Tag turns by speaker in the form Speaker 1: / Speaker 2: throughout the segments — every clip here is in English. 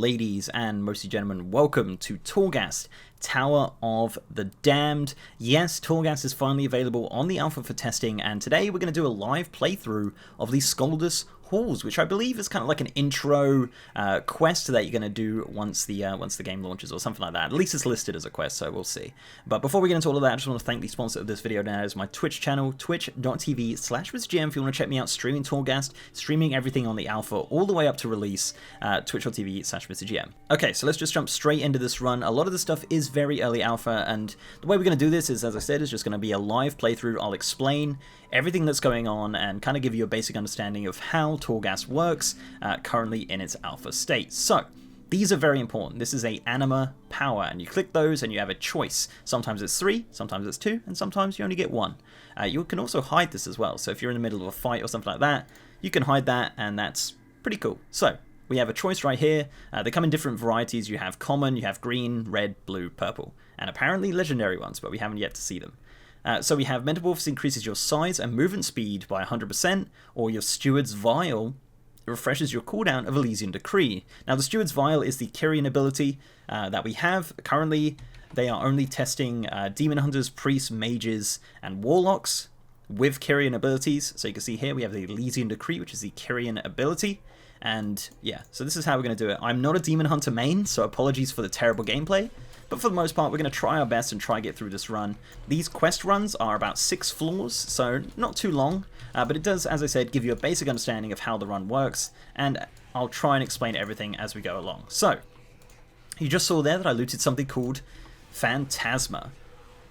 Speaker 1: ladies and mostly gentlemen, welcome to Torghast, Tower of the Damned. Yes, Torghast is finally available on the alpha for testing, and today we're going to do a live playthrough of the Skoldus halls, which I believe is kind of like an intro quest that you're going to do once the game launches or something like that. At least it's listed as a quest, so we'll see. But before we get into all of that, I just want to thank the sponsor of this video. Now is my Twitch channel, twitch.tv/WizGM. If you want to check me out streaming Torghast, streaming everything on the alpha all the way up to release, twitch.tv/WizGM. Okay, so let's just jump straight into this run. A lot of the stuff is very early alpha, and the way we're going to do this is, as I said, is just going to be a live playthrough. I'll explain everything that's going on and kind of give you a basic understanding of how Torghast works currently in its alpha state. So these are very important. This is a anima power, and you click those and you have a choice. Sometimes it's 3, sometimes it's 2, and sometimes you only get 1. You can also hide this as well, so if you're in the middle of a fight or something like that, you can hide that, and that's pretty cool. So we have a choice right here. They come in different varieties. You have common, you have green, red, blue, purple, and apparently legendary ones, but we haven't yet to see them. So we have Metamorphosis increases your size and movement speed by 100%, or your Steward's Vial refreshes your cooldown of Elysian Decree. Now the Steward's Vial is the Kyrian ability that we have. Currently they are only testing Demon Hunters, Priests, Mages, and Warlocks with Kyrian abilities. So you can see here we have the Elysian Decree, which is the Kyrian ability. And yeah, so this is how we're going to do it. I'm not a Demon Hunter main, so apologies for the terrible gameplay. But for the most part, we're going to try our best and try to get through this run. These quest runs are about 6 floors, so not too long. But it does, as I said, give you a basic understanding of how the run works. And I'll try and explain everything as we go along. So, you just saw there that I looted something called Phantasma.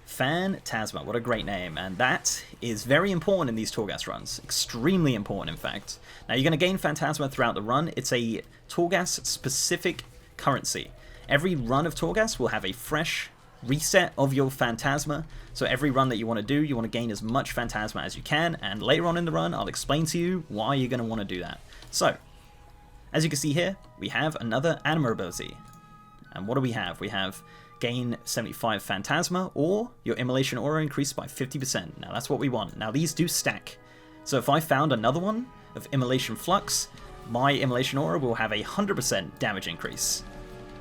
Speaker 1: Phantasma, what a great name. And that is very important in these Torghast runs. Extremely important, in fact. Now, you're going to gain Phantasma throughout the run. It's a Torghast-specific currency. Every run of Torghast will have a fresh reset of your Phantasma. So every run that you want to do, you want to gain as much Phantasma as you can. And later on in the run, I'll explain to you why you're going to want to do that. So, as you can see here, we have another anima ability. And what do we have? We have gain 75 Phantasma, or your Immolation Aura increased by 50%. Now that's what we want. Now these do stack. So if I found another one of Immolation Flux, my Immolation Aura will have a 100% damage increase.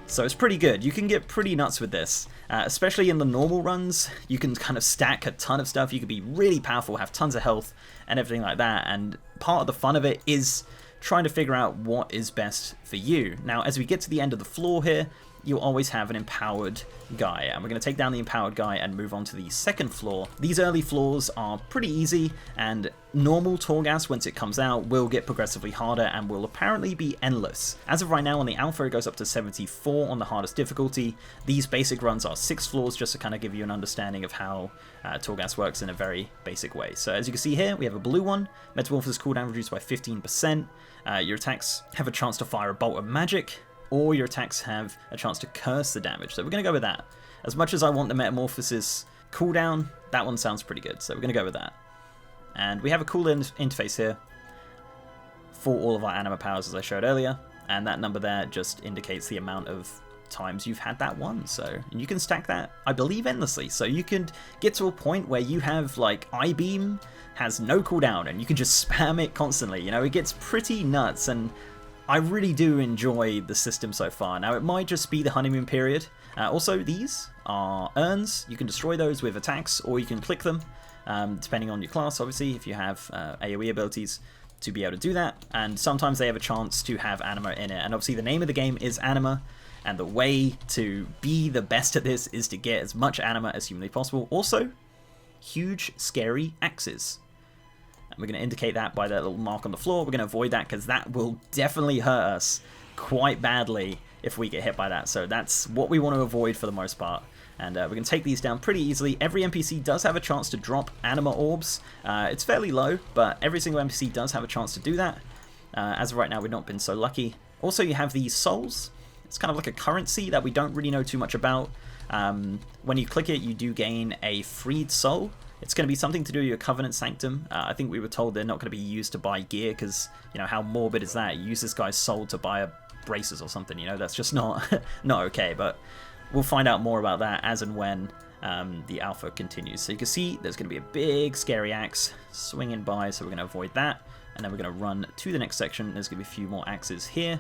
Speaker 1: So it's pretty good. You can get pretty nuts with this, especially in the normal runs. You can kind of stack a ton of stuff. You can be really powerful, have tons of health and everything like that. And part of the fun of it is trying to figure out what is best for you. Now, as we get to the end of the floor here, you'll always have an empowered guy, and we're going to take down the empowered guy and move on to the second floor. These early floors are pretty easy, and normal Torghast, once it comes out, will get progressively harder and will apparently be endless. As of right now on the alpha, it goes up to 74 on the hardest difficulty. These basic runs are 6 floors, just to kind of give you an understanding of how Torghast works in a very basic way. So as you can see here, we have a blue one. Metamorphosis cooldown reduced by 15%. Your attacks have a chance to fire a bolt of magic, or your attacks have a chance to curse the damage. So we're going to go with that. As much as I want the Metamorphosis cooldown, that one sounds pretty good. So we're going to go with that. And we have a cool interface here for all of our anima powers, as I showed earlier. And that number there just indicates the amount of times you've had that one. So you can stack that, I believe, endlessly. So you can get to a point where you have, like, I-Beam has no cooldown and you can just spam it constantly. You know, it gets pretty nuts, and I really do enjoy the system so far. Now, it might just be the honeymoon period. Also, these are urns. You can destroy those with attacks, or you can click them, depending on your class, obviously, if you have AoE abilities to be able to do that. And sometimes they have a chance to have anima in it. And obviously, the name of the game is anima, and the way to be the best at this is to get as much anima as humanly possible. Also, huge, scary axes. We're going to indicate that by that little mark on the floor. We're going to avoid that because that will definitely hurt us quite badly if we get hit by that. So that's what we want to avoid for the most part. And we're going to take these down pretty easily. Every NPC does have a chance to drop anima orbs. It's fairly low, but every single NPC does have a chance to do that. As of right now, we've not been so lucky. Also, you have these souls. It's kind of like a currency that we don't really know too much about. When you click it, you do gain a freed soul. It's going to be something to do with your Covenant Sanctum. I think we were told they're not going to be used to buy gear because, you know, how morbid is that? You use this guy's soul to buy braces or something, you know? That's just not not okay, but we'll find out more about that as and when the alpha continues. So you can see there's going to be a big scary axe swinging by, so we're going to avoid that. And then we're going to run to the next section. There's going to be a few more axes here.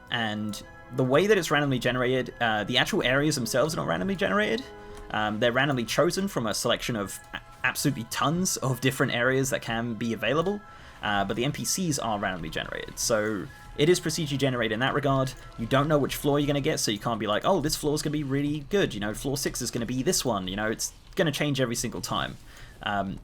Speaker 1: And the way that it's randomly generated, the actual areas themselves are not randomly generated. They're randomly chosen from a selection of absolutely tons of different areas that can be available, but the NPCs are randomly generated. So it is procedurally generated in that regard. You don't know which floor you're going to get, so you can't be like, oh, this floor is going to be really good. You know, floor 6 is going to be this one. You know, it's going to change every single time.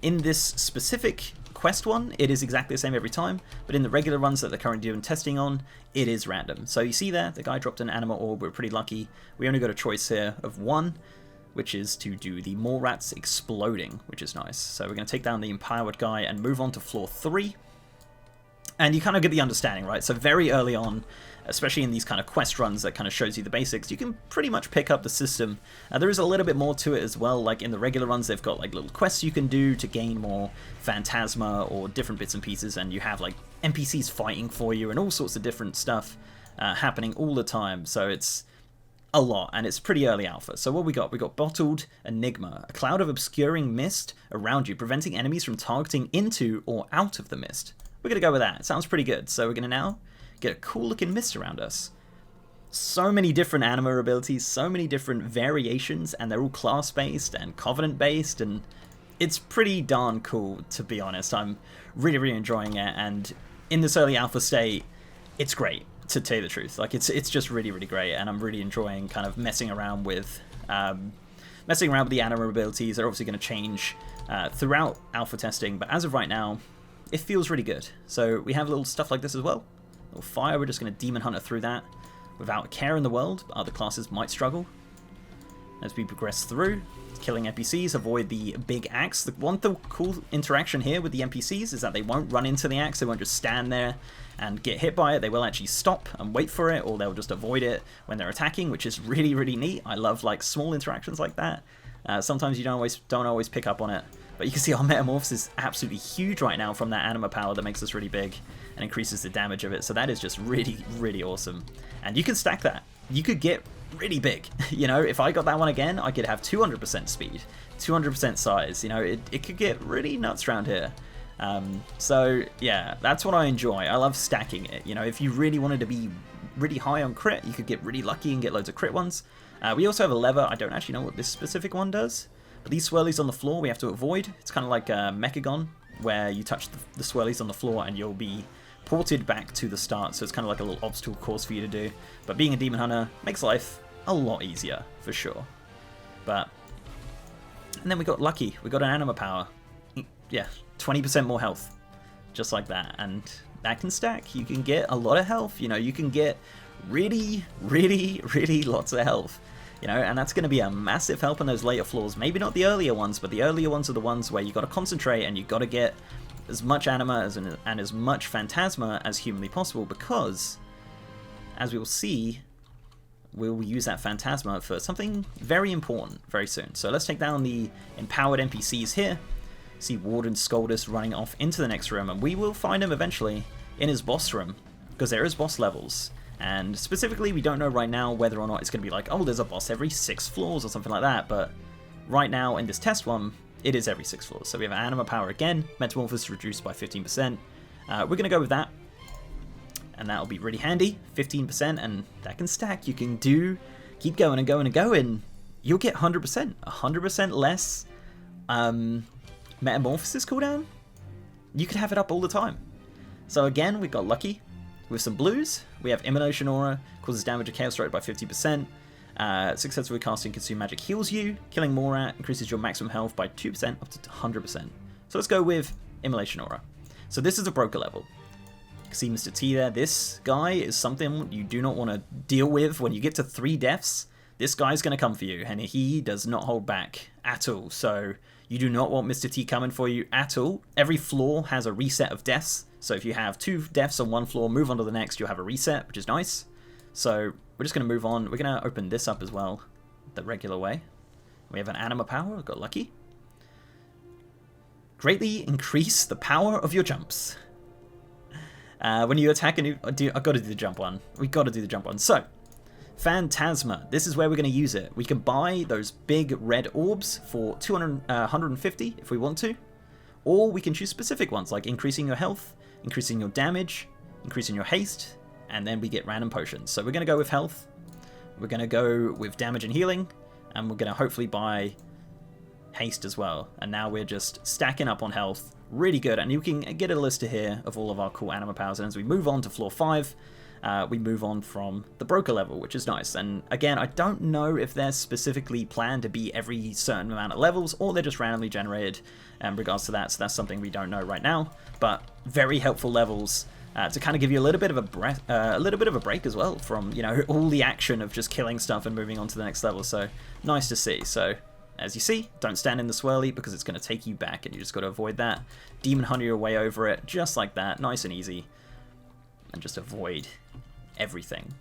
Speaker 1: In this specific quest one, it is exactly the same every time, but in the regular runs that they're currently doing testing on, it is random. So you see there, the guy dropped an anima orb. We're pretty lucky. We only got a choice here of one, which is to do the more rats exploding, which is nice. So we're going to take down the empowered guy and move on to floor 3. And you kind of get the understanding, right? So very early on, especially in these kind of quest runs that kind of shows you the basics, you can pretty much pick up the system. There is a little bit more to it as well. Like in the regular runs, they've got like little quests you can do to gain more phantasma or different bits and pieces, and you have like NPCs fighting for you and all sorts of different stuff happening all the time. So it's a lot, and it's pretty early alpha. So what we got? We got Bottled Enigma, a cloud of obscuring mist around you, preventing enemies from targeting into or out of the mist. We're going to go with that. It sounds pretty good. So we're going to now get a cool looking mist around us. So many different anima abilities, so many different variations, and they're all class based and covenant based, and it's pretty darn cool, to be honest. I'm really, really enjoying it, and in this early alpha state, it's great, to tell you the truth. Like it's just really, really great, and I'm really enjoying kind of messing around with the anima abilities. They're obviously going to change throughout alpha testing, but as of right now, it feels really good. So we have little stuff like this as well. A little fire, we're just going to demon hunter through that without a care in the world, but other classes might struggle. As we progress through, killing NPCs, avoid the big axe. The cool interaction here with the NPCs is that they won't run into the axe, they won't just stand there and get hit by it. They will actually stop and wait for it, or they'll just avoid it when they're attacking, which is really, really neat. I love like small interactions like that. Sometimes you don't always pick up on it. But you can see our Metamorphosis is absolutely huge right now from that anima power that makes us really big and increases the damage of it. So that is just really, really awesome. And you can stack that. You could get really big. You know, if I got that one again, I could have 200% speed, 200% size. You know, it could get really nuts around here. So yeah, that's what I enjoy. I love stacking it. You know, if you really wanted to be really high on crit, you could get really lucky and get loads of crit ones. We also have a lever. I don't actually know what this specific one does. But these swirlies on the floor we have to avoid. It's kind of like a Mechagon, where you touch the swirlies on the floor and you'll be ported back to the start. So it's kind of like a little obstacle course for you to do. But being a Demon Hunter makes life a lot easier, for sure. And then we got lucky. We got an anima power. Yeah, 20% more health. Just like that. And that can stack. You can get a lot of health. You know, you can get really, really, really lots of health. You know, and that's going to be a massive help on those later floors. Maybe not the earlier ones, but the earlier ones are the ones where you got to concentrate and you got to get as much anima and as much phantasma as humanly possible, because, as we will see, we'll use that phantasma for something very important very soon. So let's take down the empowered NPCs here. See Warden Skoldus running off into the next room, and we will find him eventually in his boss room, because there is boss levels. And specifically, we don't know right now whether or not it's going to be like, oh, there's a boss every 6 floors or something like that, but right now in this test one, it is every 6 floors. So we have anima power again, Metamorphosis reduced by 15%. We're going to go with that, and that'll be really handy, 15%, and that can stack. You can keep going and going and going. You'll get 100% less Metamorphosis cooldown. You could have it up all the time. So again, we got lucky with some blues. We have Immolation Aura, causes damage of Chaos Rate by 50%. Successfully casting Consume Magic heals you. Killing Morat increases your maximum health by 2% up to 100%. So let's go with Immolation Aura. So this is a broker level. You can see Mr. T there. This guy is something you do not want to deal with. When you get to 3 deaths, this guy's going to come for you, and he does not hold back at all. So you do not want Mr. T coming for you at all. Every floor has a reset of deaths. So if you have 2 deaths on one floor, move on to the next, you'll have a reset, which is nice. So we're just going to move on. We're going to open this up as well, the regular way. We have an anima power, got lucky. Greatly increase the power of your jumps. When you attack a new... I've got to do the jump one. We've got to do the jump one. So, Phantasma. This is where we're going to use it. We can buy those big red orbs for 150 if we want to. Or we can choose specific ones, like increasing your health, increasing your damage, increasing your haste, and then we get random potions. So we're going to go with health, we're going to go with damage and healing, and we're going to hopefully buy haste as well. And now we're just stacking up on health. Really good. And you can get a list here of all of our cool anima powers. And as we move on to floor 5, we move on from the broker level, which is nice. And again, I don't know if they're specifically planned to be every certain amount of levels, or they're just randomly generated in regards to that. So that's something we don't know right now. But very helpful levels to kind of give you a little bit of a break as well from, you know, all the action of just killing stuff and moving on to the next level. So nice to see. So as you see, don't stand in the swirly because it's going to take you back, and you just got to avoid that. Demon Hunter your way over it, just like that, nice and easy. And just avoid everything.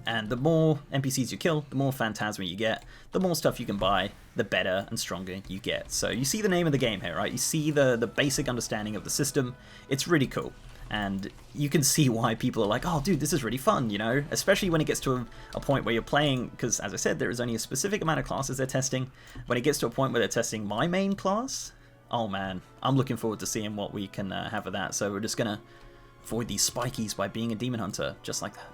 Speaker 1: And the more NPCs you kill, the more Phantasma you get, the more stuff you can buy, the better and stronger you get. So you see the name of the game here, right? You see the basic understanding of the system. It's really cool. And you can see why people are like, oh dude, this is really fun, you know? Especially when it gets to a point where you're playing, because as I said, there is only a specific amount of classes they're testing. When it gets to a point where they're testing my main class, oh man, I'm looking forward to seeing what we can have of that. So we're just going to avoid these spikies by being a Demon Hunter, just like that.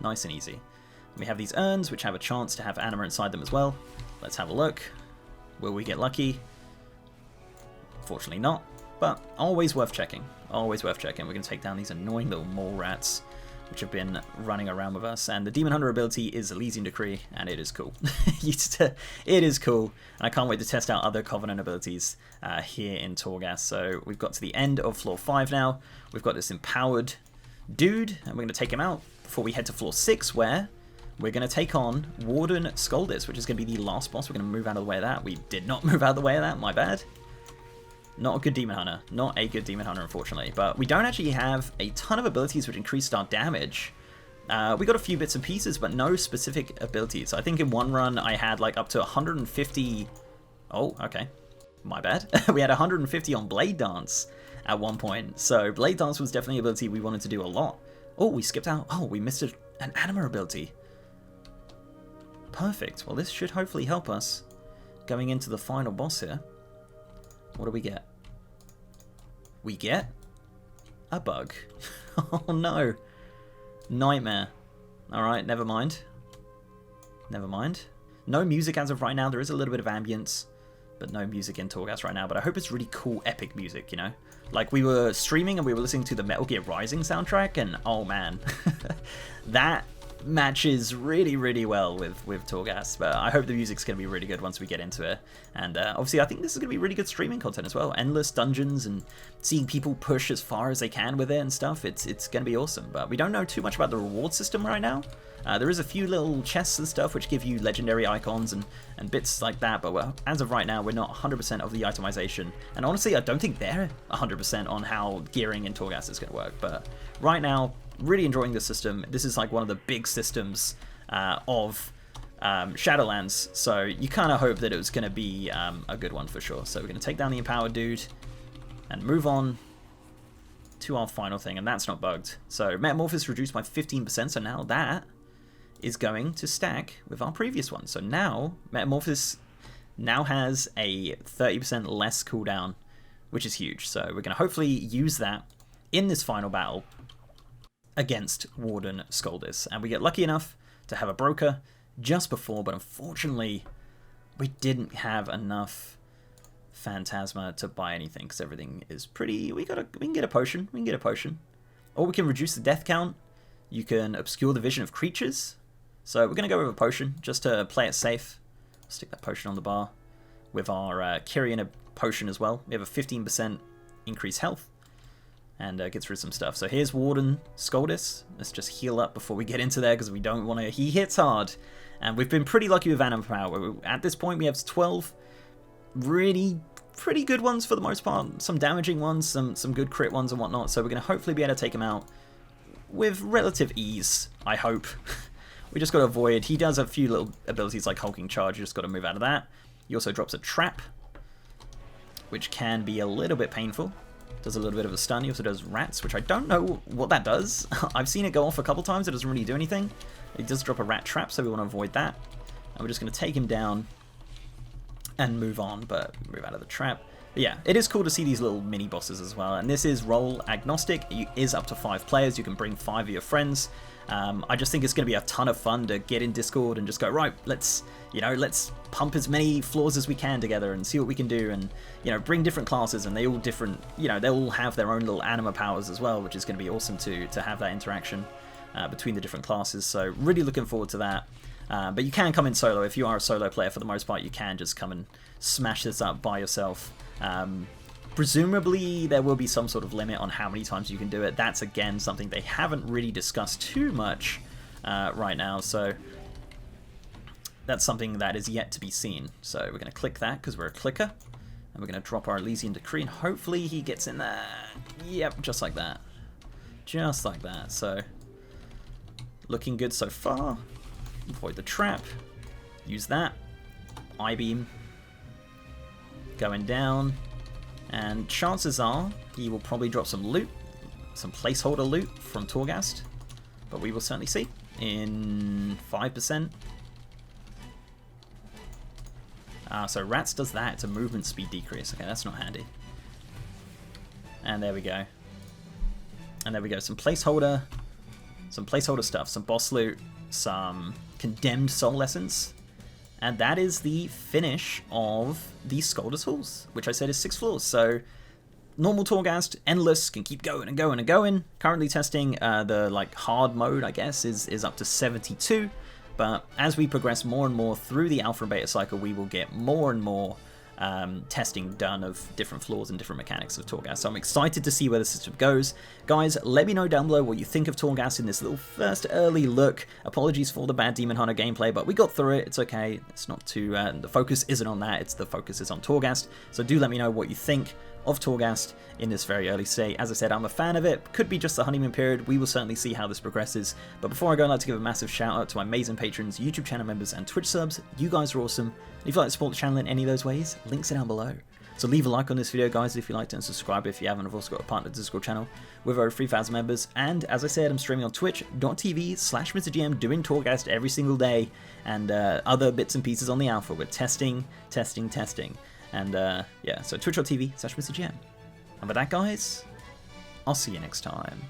Speaker 1: Nice and easy. And we have these urns, which have a chance to have anima inside them as well. Let's have a look. Will we get lucky? Fortunately not. But always worth checking. Always worth checking. We're going to take down these annoying little mole rats which have been running around with us. And the Demon Hunter ability is Elysian Decree, and it is cool. It is cool. And I can't wait to test out other Covenant abilities here in Torghast. So we've got to the end of floor 5 now. We've got this empowered dude, and we're going to take him out before we head to floor 6, where we're going to take on Warden Skoldus, which is going to be the last boss. We're going to move out of the way of that. We did not move out of the way of that, my bad. Not a good Demon Hunter. Not a good Demon Hunter, unfortunately. But we don't actually have a ton of abilities which increased our damage. We got a few bits and pieces, but no specific abilities. I think in one run I had like up to 150... Oh, okay. My bad. We had 150 on Blade Dance at one point. So Blade Dance was definitely an ability we wanted to do a lot. Oh, we skipped out. Oh, we missed an anima ability. Perfect. Well, this should hopefully help us going into the final boss here. What do we get? We get a bug. Oh no. Nightmare. Alright, never mind. Never mind. No music as of right now. There is a little bit of ambience, but no music in Torghast right now. But I hope it's really cool, epic music, you know? Like, we were streaming and we were listening to the Metal Gear Rising soundtrack, and oh man. That matches really, really well with Torghast. But I hope the music's going to be really good once we get into it. And obviously, I think this is going to be really good streaming content as well. Endless dungeons and seeing people push as far as they can with it and stuff. It's going to be awesome. But we don't know too much about the reward system right now. There is a few little chests and stuff which give you legendary icons and bits like that, but as of right now, we're not 100% of the itemization. And honestly, I don't think they're 100% on how gearing in Torghast is going to work. But right now, really enjoying the system. This is like one of the big systems of Shadowlands, so you kind of hope that it was going to be a good one for sure. So we're going to take down the empowered dude and move on to our final thing, and that's not bugged. So Metamorphosis reduced by 15%, so now that is going to stack with our previous one. So now Metamorphosis now has a 30% less cooldown, which is huge. So we're going to hopefully use that in this final battle against Warden Skoldus. And we get lucky enough to have a broker just before, but unfortunately we didn't have enough Phantasma to buy anything, because everything is pretty... We can get a potion. We can get a potion. Or we can reduce the death count. You can obscure the vision of creatures. So we're going to go with a potion, just to play it safe. Stick that potion on the bar. With our Kyrian potion as well. We have a 15% increased health. And gets rid of some stuff. So here's Warden Skoldus. Let's just heal up before we get into there, because we don't want to... He hits hard. And we've been pretty lucky with anima power. At this point, we have 12 really pretty good ones for the most part. Some damaging ones, some good crit ones and whatnot. So we're going to hopefully be able to take him out with relative ease, I hope. We just got to avoid... He does a few little abilities like Hulking Charge. You just got to move out of that. He also drops a trap, which can be a little bit painful. Does a little bit of a stun. He also does rats, which I don't know what that does. I've seen it go off a couple times. It doesn't really do anything. It does drop a rat trap, so we want to avoid that. And we're just going to take him down and move on, but move out of the trap. But yeah, it is cool to see these little mini bosses as well, and this is role agnostic. It is up to 5 players. You can bring 5 of your friends. I just think it's going to be a ton of fun to get in Discord and just go, right, let's pump as many floors as we can together and see what we can do, and bring different classes, and they all different, they all have their own little anima powers as well, which is going to be awesome to have that interaction between the different classes. So really looking forward to that. But you can come in solo. If you are a solo player, for the most part, you can just come and smash this up by yourself. Presumably there will be some sort of limit on how many times you can do it. That's again something they haven't really discussed too much right now, so that's something that is yet to be seen. So we're going to click that because we're a clicker, and we're going to drop our Elysian Decree, and hopefully he gets in there. Yep, just like that. Just like that. So looking good so far. Avoid the trap. Use that. I-beam. Going down. And chances are he will probably drop some loot. Some placeholder loot from Torghast. But we will certainly see. In 5%. So Rats does that. It's a movement speed decrease. Okay, that's not handy. And there we go. And there we go. Some placeholder stuff. Some boss loot. Some condemned soul essence. And that is the finish of the Skoldus halls, which I said is 6 floors. So normal Torghast, endless, can keep going and going and going. Currently testing the hard mode, I guess, is up to 72. But as we progress more and more through the alpha and beta cycle, we will get more and more testing done of different floors and different mechanics of Torghast. So I'm excited to see where the system goes. Guys, let me know down below what you think of Torghast in this little first early look. Apologies for the bad Demon Hunter gameplay, but we got through it. It's okay. It's not too... the focus isn't on that. The focus is on Torghast. So do let me know what you think of Torghast in this very early state. As I said, I'm a fan of it. Could be just the honeymoon period. We will certainly see how this progresses. But before I go, I'd like to give a massive shout out to my amazing patrons, YouTube channel members, and Twitch subs. You guys are awesome. And if you'd like to support the channel in any of those ways, links are down below. So leave a like on this video, guys, if you liked it, and subscribe if you haven't. I've also got a partner Discord channel with over 3,000 members. And as I said, I'm streaming on twitch.tv/MrGM, doing Torghast every single day, and other bits and pieces on the alpha. We're testing. And yeah, so twitch.tv/MrGM. And with that, guys, I'll see you next time.